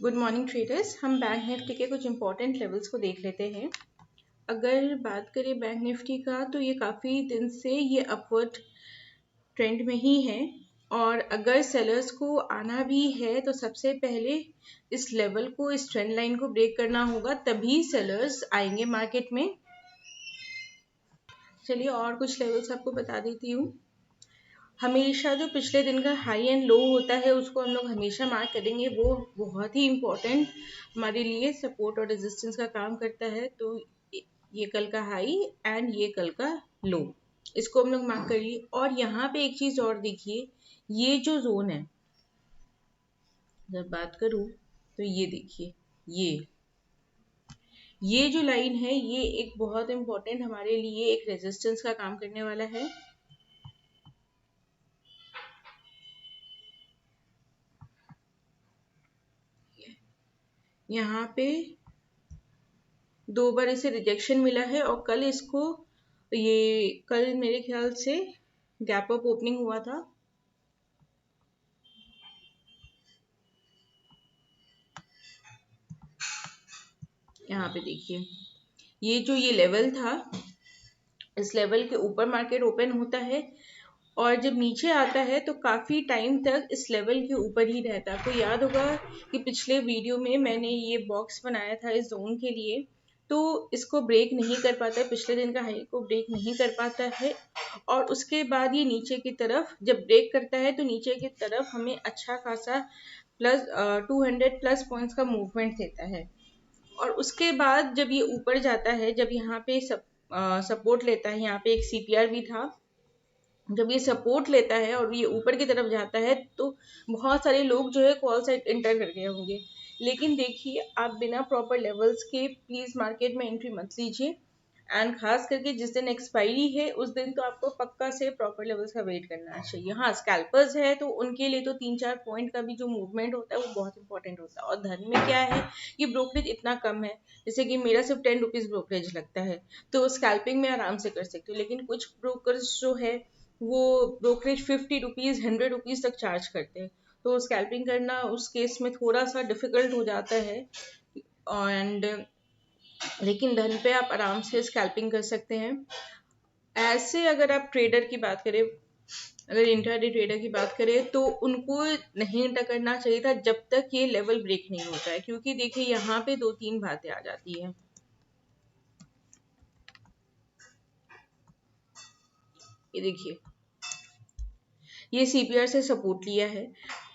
Good morning traders. हम bank Nifty के कुछ इंपॉर्टेंट लेवल्स को देख लेते हैं। अगर बात करें बैंक निफ्टी का तो ये काफ़ी दिन से ये अपवर्ड ट्रेंड में ही है और अगर सेलर्स को आना भी है तो सबसे पहले इस लेवल को, इस ट्रेंड लाइन को ब्रेक करना होगा, तभी सेलर्स आएंगे मार्केट में। चलिए और कुछ लेवल्स आपको बता देती हूँ। हमेशा जो पिछले दिन का हाई एंड लो होता है उसको हम लोग हमेशा मार्क करेंगे, वो बहुत ही इम्पोर्टेंट हमारे लिए सपोर्ट और रेजिस्टेंस का काम करता है। तो ये कल का हाई एंड ये कल का लो, इसको हम लोग मार्क कर लिए। और यहाँ पे एक चीज और देखिए, ये जो जोन है, जब बात करूं तो ये देखिए, ये जो लाइन है ये एक बहुत इम्पोर्टेंट हमारे लिए एक रेजिस्टेंस का काम करने वाला है। यहाँ पे 2 बार इसे रिजेक्शन मिला है और कल इसको, ये कल मेरे ख्याल से गैप अप ओपनिंग हुआ था। यहाँ पे देखिए, ये लेवल था, इस लेवल के ऊपर मार्केट ओपन होता है और जब नीचे आता है तो काफी टाइम तक इस लेवल के ऊपर ही रहता है। आपको याद होगा कि पिछले वीडियो में मैंने ये बॉक्स बनाया था इस जोन के लिए, तो इसको ब्रेक नहीं कर पाता है, पिछले दिन का हाई को ब्रेक नहीं कर पाता है और उसके बाद ये नीचे की तरफ जब ब्रेक करता है तो नीचे की तरफ हमें अच्छा खासा प्लस 200 प्लस पॉइंट्स का मूवमेंट देता है। और उसके बाद जब ये ऊपर जाता है, जब यहाँ पे सपोर्ट लेता है, यहाँ पे एक सीपीआर भी था, जब ये सपोर्ट लेता है और ये ऊपर की तरफ जाता है तो बहुत सारे लोग जो है कॉल साइड एंटर कर गए होंगे। लेकिन देखिए, आप बिना प्रॉपर लेवल्स के प्लीज मार्केट में एंट्री मत लीजिए एंड खास करके जिस दिन एक्सपायरी है उस दिन तो आपको पक्का से प्रॉपर लेवल्स का वेट करना चाहिए। हाँ, स्कैल्पर्स है तो उनके लिए तो 3-4 पॉइंट का भी जो मूवमेंट होता है वो बहुत इंपॉर्टेंट होता है। और धन में क्या है कि ब्रोकरेज इतना कम है, जैसे कि मेरा सिर्फ 10 रुपीज ब्रोकरेज लगता है, तो स्कैल्पिंग में आराम से कर सकती हूँ। लेकिन कुछ ब्रोकर्स जो है वो ब्रोकरेज 50 रुपीज 100 रुपीज तक चार्ज करते हैं, तो स्कैल्पिंग करना उस केस में थोड़ा सा डिफिकल्ट हो जाता है। एंड लेकिन धन पे आप आराम से स्कैल्पिंग कर सकते हैं। ऐसे अगर आप ट्रेडर की बात करें, अगर इंट्राडे ट्रेडर की बात करें तो उनको नहीं एंटर करना चाहिए था जब तक ये लेवल ब्रेक नहीं होता है, क्योंकि देखिए यहाँ पे 2-3 बातें आ जाती है। ये देखिए, ये सीपीआर से सपोर्ट लिया है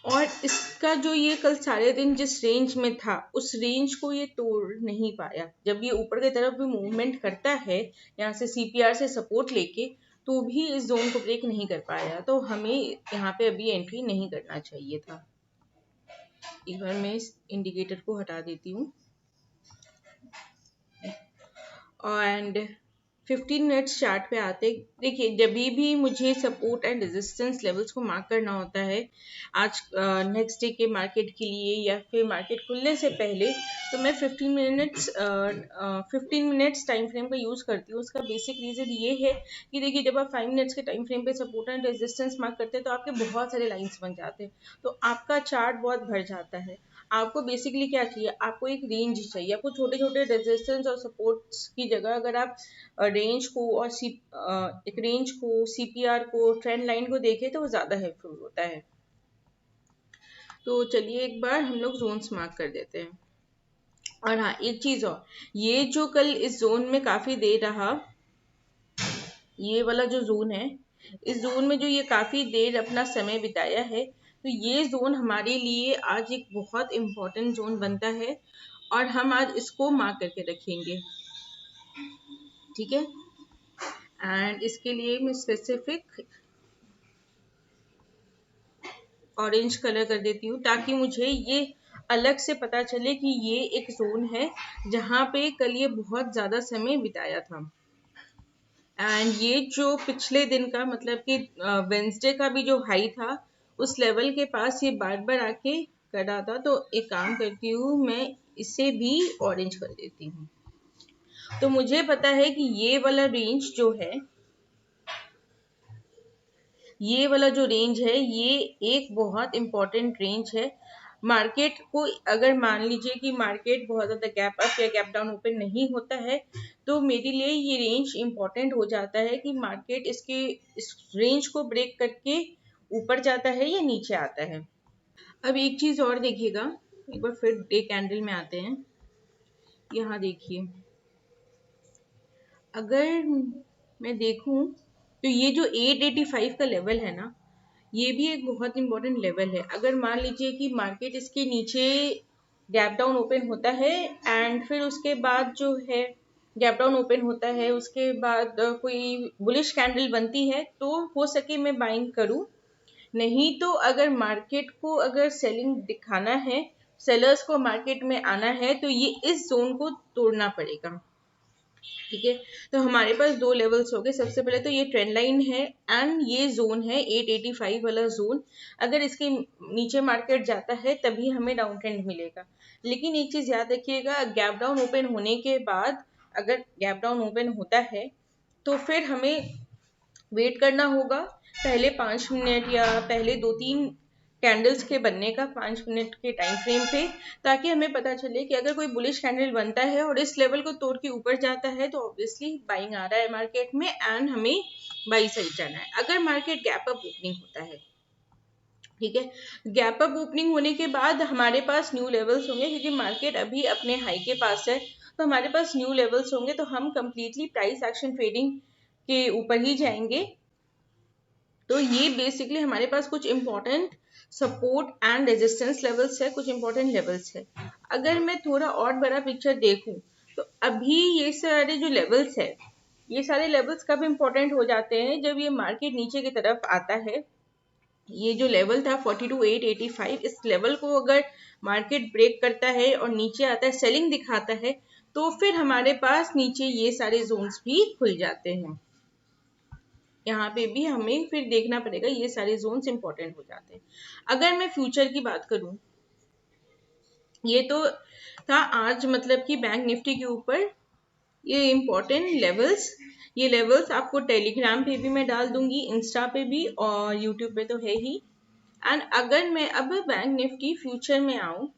और इसका जो ये कल सारे दिन जिस रेंज में था उस रेंज को ये तोड़ नहीं पाया। जब ये ऊपर की तरफ भी मूवमेंट करता है यहाँ से सीपीआर से सपोर्ट लेके, तो भी इस जोन को ब्रेक नहीं कर पाया, तो हमें यहाँ पे अभी एंट्री नहीं करना चाहिए था। एक बार मैं इस इंडिकेटर को हटा देती हूँ एंड 15 मिनट्स चार्ट पे आते। देखिए, जब भी मुझे सपोर्ट एंड रेजिस्टेंस लेवल्स को मार्क करना होता है आज नेक्स्ट डे के मार्केट के लिए या फिर मार्केट खुलने से पहले, तो मैं 15 मिनट्स टाइम फ्रेम का यूज करती हूँ। उसका बेसिक रीजन ये है कि देखिए, जब आप 5 मिनट्स के टाइम फ्रेम पे सपोर्ट एंड रेजिस्टेंस मार्क करते हैं तो आपके बहुत सारे लाइंस बन जाते हैं, तो आपका चार्ट बहुत भर जाता है। आपको बेसिकली क्या चाहिए, आपको एक रेंज चाहिए। आपको छोटे छोटे रेजिस्टेंस और सपोर्ट्स की जगह अगर आप रेंज को और एक रेंज को, सीपीआर को, ट्रेंड लाइन को देखें तो वो ज्यादा हेल्पफुल होता है। तो चलिए एक बार हम लोग जोन्स मार्क कर देते हैं। और हाँ, एक चीज और, ये जो कल इस जोन में काफी देर रहा, ये वाला जो जोन है, इस जोन में जो ये काफी देर अपना समय बिताया है, तो ये जोन हमारे लिए आज एक बहुत इंपॉर्टेंट जोन बनता है और हम आज इसको मार्क करके रखेंगे, ठीक है। एंड इसके लिए मैं स्पेसिफिक ऑरेंज कलर कर देती हूँ ताकि मुझे ये अलग से पता चले कि ये एक जोन है जहां पे कल ये बहुत ज्यादा समय बिताया था। एंड ये जो पिछले दिन का, मतलब कि वेंसडे का भी जो हाई था, उस लेवल के पास ये बार बार आके कर रहा था। तो एक काम करती हूँ, मैं इसे भी ऑरेंज कर देती हूँ। तो मुझे पता है कि ये वाला रेंज जो है, ये वाला जो रेंज है, ये एक बहुत इंपॉर्टेंट रेंज है मार्केट को अगर मान लीजिए कि मार्केट बहुत ज़्यादा गैप अप या गैप डाउन ओपन नहीं होता है तो मेरे लिए ये रेंज इम्पॉर्टेंट हो जाता है कि मार्केट इस रेंज को ब्रेक करके ऊपर जाता है या नीचे आता है। अब एक चीज़ और देखिएगा, एक बार फिर डे कैंडल में आते हैं। यहाँ देखिए, अगर मैं देखूं तो ये जो 885 का लेवल है ना, ये भी एक बहुत इंपॉर्टेंट लेवल है। अगर मान लीजिए कि मार्केट इसके नीचे गैप डाउन ओपन होता है एंड फिर उसके बाद जो है गैप डाउन ओपन होता है, उसके बाद कोई बुलिश कैंडल बनती है तो हो सके मैं बाइंग करूं, नहीं तो अगर मार्केट को अगर सेलिंग दिखाना है, सेलर्स को मार्केट में आना है तो ये इस जोन को तोड़ना पड़ेगा। ठीक है, तो हमारे पास दो लेवल्स हो गए। सबसे पहले तो ये ट्रेंड लाइन है एंड ये जोन है 885 वाला जोन। अगर इसके नीचे मार्केट जाता है तभी हमें डाउन ट्रेंड मिलेगा। लेकिन एक चीज याद रखिएगा, गैप डाउन ओपन होने के बाद अगर गैप डाउन ओपन होता है तो फिर हमें वेट करना होगा पहले 5 मिनट या पहले 2-3 कैंडल्स के बनने का, 5 मिनट के टाइम फ्रेम पे, ताकि हमें पता चले कि अगर कोई बुलिश कैंडल बनता है और इस लेवल को तोड़ के ऊपर जाता है तो ऑब्वियसली बाइंग आ रहा है मार्केट में एंड हमें बाई साइड जाना है। अगर मार्केट गैप अप ओपनिंग होता है, ठीक है, गैप अप ओपनिंग होने के बाद हमारे पास न्यू लेवल्स होंगे, क्योंकि मार्केट अभी अपने हाई के पास है तो हमारे पास न्यू लेवल्स होंगे, तो हम कंप्लीटली प्राइस एक्शन ट्रेडिंग के ऊपर ही जाएंगे। तो ये बेसिकली हमारे पास कुछ important support and resistance levels है, कुछ इंपॉर्टेंट लेवल्स है। अगर मैं थोड़ा और बड़ा पिक्चर देखूं तो अभी ये सारे जो लेवल्स है, ये सारे लेवल्स कब इंपॉर्टेंट हो जाते हैं, जब ये मार्केट नीचे की तरफ आता है। ये जो लेवल था 42,885, इस लेवल को अगर मार्केट ब्रेक करता है और नीचे आता है, सेलिंग दिखाता है, तो फिर हमारे पास नीचे ये सारे जोन्स भी खुल जाते हैं। यहाँ पे भी हमें फिर देखना पड़ेगा, ये सारे जोन्स इंपॉर्टेंट हो जाते हैं। अगर मैं फ्यूचर की बात करूं, ये तो था आज मतलब कि बैंक निफ्टी के ऊपर ये इंपॉर्टेंट लेवल्स। ये लेवल्स आपको टेलीग्राम पे भी मैं डाल दूंगी, इंस्टा पे भी और यूट्यूब पे तो है ही। एंड अगर मैं अब बैंक निफ्टी फ्यूचर में आऊं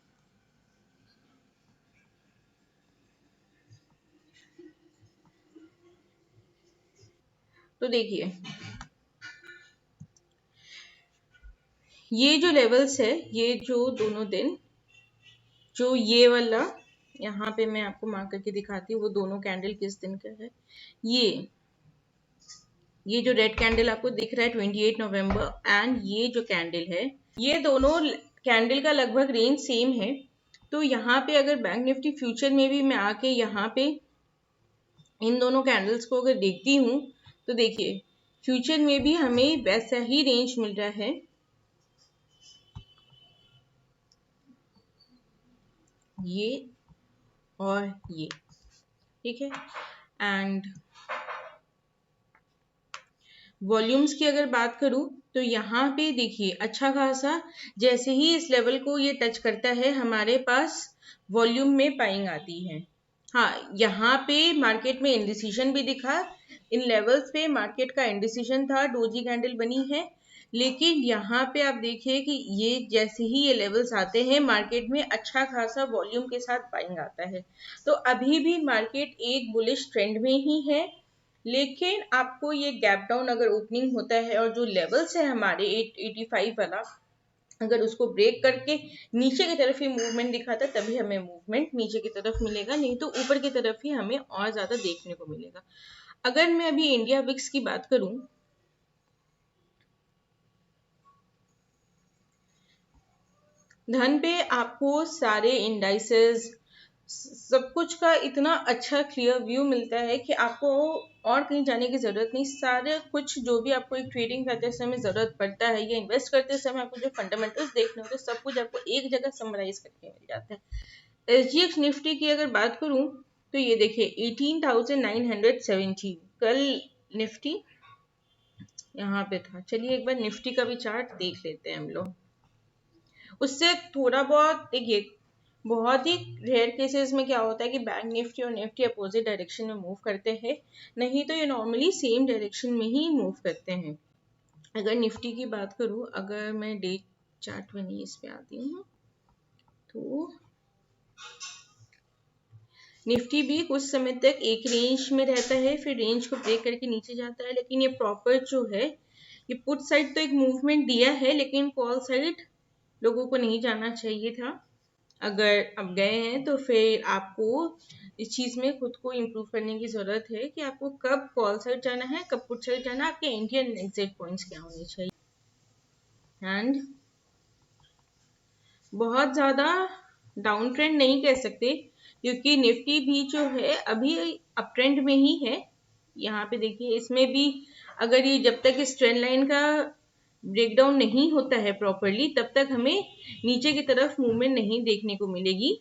तो देखिए, ये जो लेवल्स है, ये जो दोनों दिन, जो ये वाला यहाँ पे मैं आपको मार्क करके दिखाती हूँ, वो दोनों कैंडल किस दिन का है। ये जो रेड कैंडल आपको दिख रहा है 28 नवंबर एंड ये जो कैंडल है, ये दोनों कैंडल का लगभग रेंज सेम है। तो यहाँ पे अगर बैंक निफ्टी फ्यूचर में भी मैं आके यहाँ पे इन दोनों कैंडल्स को अगर देखती हूँ तो देखिए, फ्यूचर में भी हमें वैसा ही रेंज मिल रहा है। ये और ये, ठीक है। एंड वॉल्यूम्स की अगर बात करूं तो यहाँ पे देखिए अच्छा खासा, जैसे ही इस लेवल को ये टच करता है हमारे पास वॉल्यूम में बाइंग आती है। हाँ, यहाँ पे मार्केट में इंडिसीजन भी दिखा, इन लेवल्स पे मार्केट का इंडिसीजन था, डोजी कैंडल बनी है। लेकिन यहाँ पे आप देखिए कि ये जैसे ही ये लेवल्स आते हैं मार्केट में अच्छा खासा वॉल्यूम के साथ बाइंग आता है। तो अभी भी मार्केट एक बुलिश ट्रेंड में ही है। लेकिन आपको ये गैप डाउन अगर ओपनिंग होता है और जो लेवल्स है हमारे 885 वाला, अगर उसको ब्रेक करके नीचे की तरफ ही मूवमेंट दिखाता है तभी हमें मूवमेंट नीचे की तरफ मिलेगा, नहीं तो ऊपर की तरफ ही हमें और ज्यादा देखने को मिलेगा। अगर मैं अभी इंडिया विक्स की बात करूं, धन पे आपको सारे इंडाइसेस सब कुछ का इतना अच्छा क्लियर व्यू मिलता है कि आपको और कहीं जाने की जरूरत नहीं। सारे कुछ जो भी आपको एक ट्रेडिंग करते समय जरूरत पड़ता है या इन्वेस्ट करते समय आपको जो फंडामेंटल्स देखने होते हैं, सब कुछ आपको एक जगह समराइज करके मिल जाता है। SGX निफ्टी की अगर बात करूं तो ये देखिए 18,970 कल निफ्टी यहाँ पे था। चलिए एक बार निफ्टी का भी चार्ट देख लेते हैं हम लोग। उससे थोड़ा बहुत देखिए, बहुत ही रेयर केसेस में क्या होता है कि बैंक निफ्टी और निफ्टी अपोजिट डायरेक्शन में मूव करते हैं, नहीं तो ये नॉर्मली सेम डायरेक्शन में ही मूव करते हैं। अगर निफ्टी की बात करूं, अगर मैं डे चार्ट में नहीं इस पे आती हूँ, तो निफ्टी भी कुछ समय तक एक रेंज में रहता है, फिर रेंज को ब्रेक करके नीचे जाता है, लेकिन ये प्रॉपर जो है, ये पुट साइड तो एक मूवमेंट दिया है, लेकिन कॉल साइड लोगों को नहीं जाना चाहिए था। अगर अब गए हैं तो फिर आपको इस चीज में खुद को इम्प्रूव करने की जरूरत है कि आपको कब कॉल साइड जाना है, कब पुट साइड जाना है, आपके एंट्री एंड एग्जिट पॉइंट्स क्या होने चाहिए। एंड बहुत ज्यादा डाउन ट्रेंड नहीं कह सकते, क्योंकि निफ्टी भी जो है अभी अप ट्रेंड में ही है। यहाँ पे देखिए, इसमें भी अगर ये जब तक इस ट्रेंड लाइन का ब्रेकडाउन नहीं होता है प्रॉपरली, तब तक हमें नीचे की तरफ मूवमेंट नहीं देखने को मिलेगी।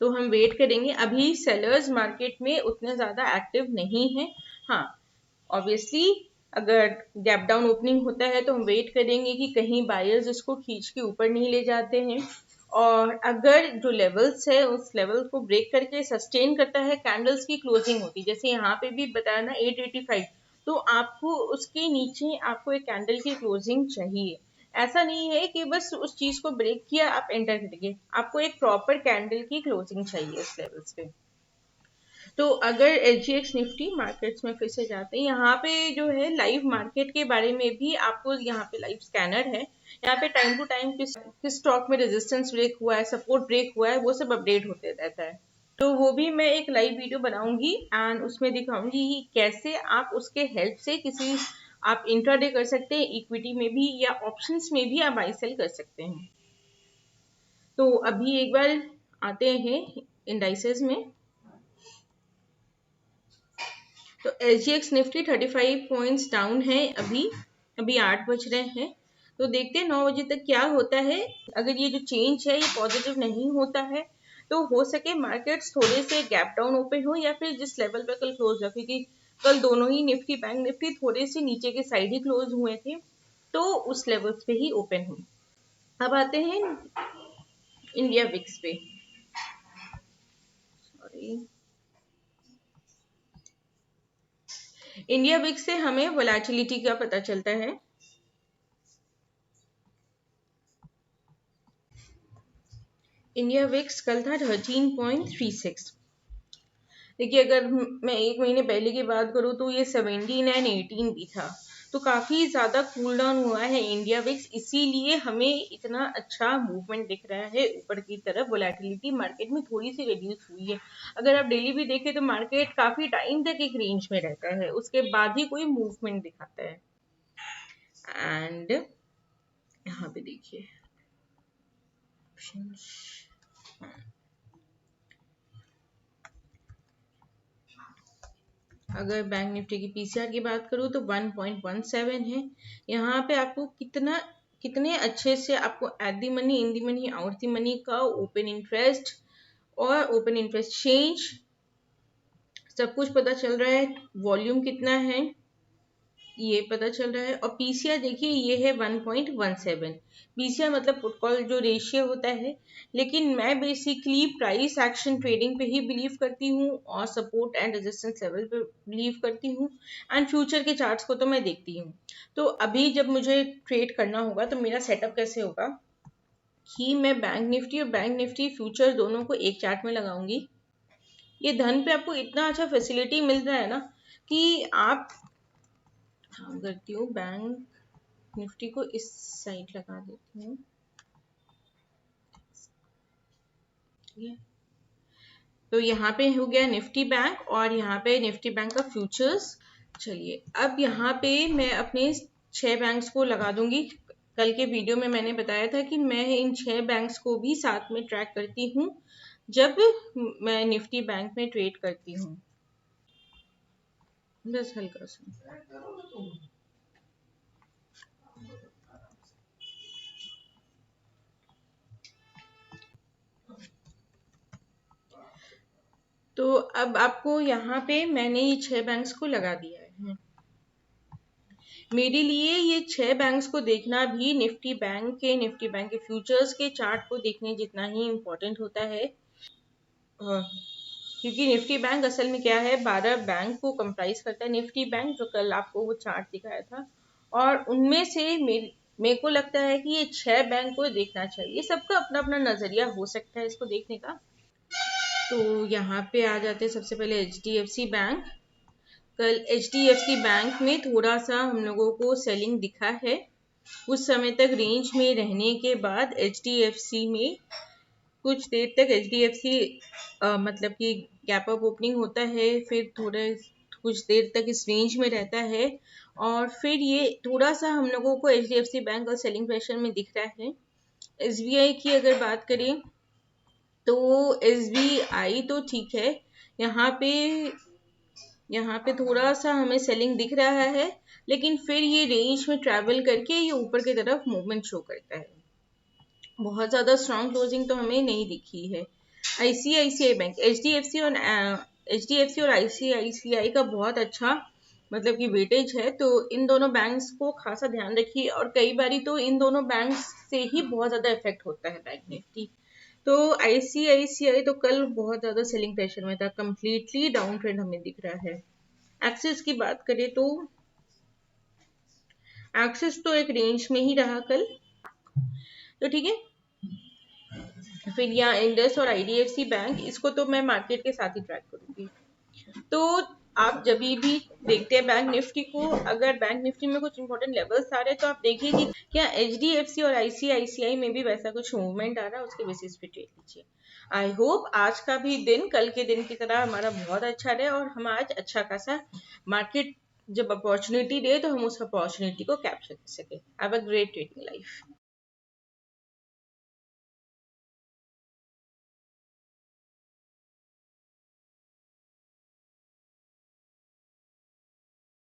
तो हम वेट करेंगे। अभी सेलर्स मार्केट में उतने ज्यादा एक्टिव नहीं है। हाँ, ऑब्वियसली अगर गैप डाउन ओपनिंग होता है तो हम वेट करेंगे कि कहीं बायर्स इसको खींच के ऊपर नहीं ले जाते हैं, और अगर जो लेवल्स है उस लेवल को ब्रेक करके सस्टेन करता है, कैंडल्स की क्लोजिंग होती है, जैसे यहाँ पे भी बताया ना 885, तो आपको उसके नीचे आपको एक कैंडल की क्लोजिंग चाहिए। ऐसा नहीं है कि बस उस चीज को ब्रेक किया आप एंटर करेंगे, आपको एक प्रॉपर कैंडल की क्लोजिंग चाहिए इस लेवल्स पे। तो अगर एसजीएक्स निफ्टी मार्केट्स में फिर से जाते हैं, यहाँ पे जो है लाइव मार्केट के बारे में भी आपको, यहाँ पे लाइव स्कैनर है, यहाँ पे टाइम टू टाइम किस स्टॉक में रेजिस्टेंस ब्रेक हुआ है, सपोर्ट ब्रेक हुआ है, वो सब अपडेट होते रहता है। तो वो भी मैं एक लाइव वीडियो बनाऊंगी एंड उसमें दिखाऊंगी कैसे आप उसके हेल्प से किसी आप इंट्राडे कर सकते हैं, इक्विटी में भी या ऑप्शंस में भी आप बाई सेल कर सकते हैं। तो अभी एक बार आते हैं इंडाइसेस में। तो एसजीएक्स निफ्टी 35 पॉइंट्स डाउन है अभी 8 बज रहे हैं। तो देखते हैं 9 बजे तक क्या होता है। अगर ये जो चेंज है ये पॉजिटिव नहीं होता है तो हो सके मार्केट्स थोड़े से गैप डाउन ओपन हो, या फिर जिस लेवल पे कल क्लोज हुआ, क्योंकि कल दोनों ही निफ्टी बैंक निफ्टी थोड़े से नीचे के साइड ही क्लोज हुए थे, तो उस लेवल्स पे ही ओपन हुए। अब आते हैं इंडिया विक्स पे। सॉरी, इंडिया विक्स से हमें वोलेटिलिटी का पता चलता है। इंडिया विक्स कल था 13.36। देखिए, अगर मैं एक महीने पहले की बात करूँ तो ये 17 एंड 18 भी था, तो काफी ज्यादा कूल डाउन हुआ है इंडिया विक्स, इसीलिए हमें इतना अच्छा मूवमेंट दिख रहा है ऊपर की तरफ। वोलेटिलिटी मार्केट में थोड़ी सी रिड्यूस हुई है। अगर आप डेली भी देखें तो मार्केट काफी टाइम तक एक रेंज में रहता है, उसके बाद ही कोई मूवमेंट दिखाता है। एंड यहाँ पे देखिए अगर बैंक निफ्टी की पीसीआर की बात करूँ तो 1.17 है। यहाँ पे आपको कितने अच्छे से आपको at the money, in the money, out the money का ओपन इंटरेस्ट और ओपन इंटरेस्ट चेंज सब कुछ पता चल रहा है। वॉल्यूम कितना है ये पता चल रहा है। और पीसीआर देखिए ये है 1.17। पीसीआर मतलब पुट कॉल जो रेशियो होता है, लेकिन मैं बेसिकली प्राइस एक्शन ट्रेडिंग पे ही बिलीव करती हूँ और सपोर्ट एंड रेजिस्टेंस लेवल पे बिलीव करती हूँ, एंड फ्यूचर के चार्ट्स को तो मैं देखती हूँ। तो अभी जब मुझे ट्रेड करना होगा तो मेरा सेटअप कैसे होगा कि मैं बैंक निफ्टी और बैंक निफ्टी फ्यूचर दोनों को एक चार्ट में लगाऊंगी। ये धन पे आपको इतना अच्छा फैसिलिटी मिल रहा है ना कि आप काम करती हूँ, बैंक निफ्टी को इस साइड लगा देती हूँ। तो यहाँ पे हो गया निफ्टी बैंक और यहाँ पे निफ्टी बैंक का फ्यूचर्स। चलिए, अब यहाँ पे मैं अपने 6 बैंक्स को लगा दूंगी। कल के वीडियो में मैंने बताया था कि मैं इन 6 बैंक्स को भी साथ में ट्रैक करती हूँ जब मैं निफ्टी बैंक में ट्रेड करती हूँ। बस हल्का सा तो अब आपको यहाँ पे मैंने ये 6 बैंक्स को लगा दिया है। मेरे लिए ये 6 बैंक्स को देखना भी निफ्टी बैंक के फ्यूचर्स के चार्ट को देखने जितना ही इम्पोर्टेंट होता है, क्योंकि निफ्टी बैंक असल में क्या है, 12 बैंक को कंप्राइज करता है। निफ्टी बैंक जो कल आपको वो चार्ट दिखाया था, और उनमें से मेरे को लगता है कि ये 6 बैंक को देखना चाहिए, सबका अपना अपना नजरिया हो सकता है इसको देखने का। तो यहाँ पे आ जाते हैं सबसे पहले HDFC बैंक। कल HDFC बैंक में थोड़ा सा हम लोगों को सेलिंग दिखा है, कुछ समय तक रेंज में रहने के बाद HDFC में कुछ देर तक HDFC मतलब कि गैप अप ओपनिंग होता है, फिर थोड़े कुछ देर तक इस रेंज में रहता है और फिर ये थोड़ा सा हम लोगों को HDFC बैंक और सेलिंग प्रेशर में दिख रहा है। SBI की अगर बात करें तो SBI तो ठीक है, यहाँ पे थोड़ा सा हमें सेलिंग दिख रहा है, लेकिन फिर ये रेंज में ट्रैवल करके ये ऊपर की तरफ मूवमेंट शो करता है। बहुत ज़्यादा स्ट्रॉन्ग क्लोजिंग तो हमें नहीं दिखी है। ICICI बैंक, HDFC और ICICI का बहुत अच्छा मतलब कि वेटेज है, तो इन दोनों बैंक्स को खासा ध्यान रखिए। और कई बारी तो इन दोनों बैंक्स से ही बहुत ज़्यादा इफेक्ट होता है बैंक निफ्टी। तो ICICI तो कल बहुत ज़्यादा सेलिंग प्रेशर में था, कंप्लीटली डाउन ट्रेंड हमें दिख रहा है। एक्सिस की बात करें तो एक्सिस तो एक रेंज में ही रहा कल, तो ठीक है। फिर यहाँ इंडस और IDFC बैंक, इसको तो मैं मार्केट के साथ ही ट्रैक करूंगी। तो आप जब भी देखते हैं बैंक निफ्टी को, अगर बैंक निफ्टी में कुछ इंपॉर्टेंट लेवल्स आ रहे हैं तो आप देखिए कि क्या HDFC और ICICI में भी वैसा कुछ मूवमेंट आ रहा है, उसके बेसिस पे ट्रेड लीजिए। आई होप आज का भी दिन कल के दिन की तरह हमारा बहुत अच्छा रहे और हम आज अच्छा खासा मार्केट जब अपॉर्चुनिटी दे तो हम उस अपॉर्चुनिटी को कैप्चर कर सके। Have a great trading life.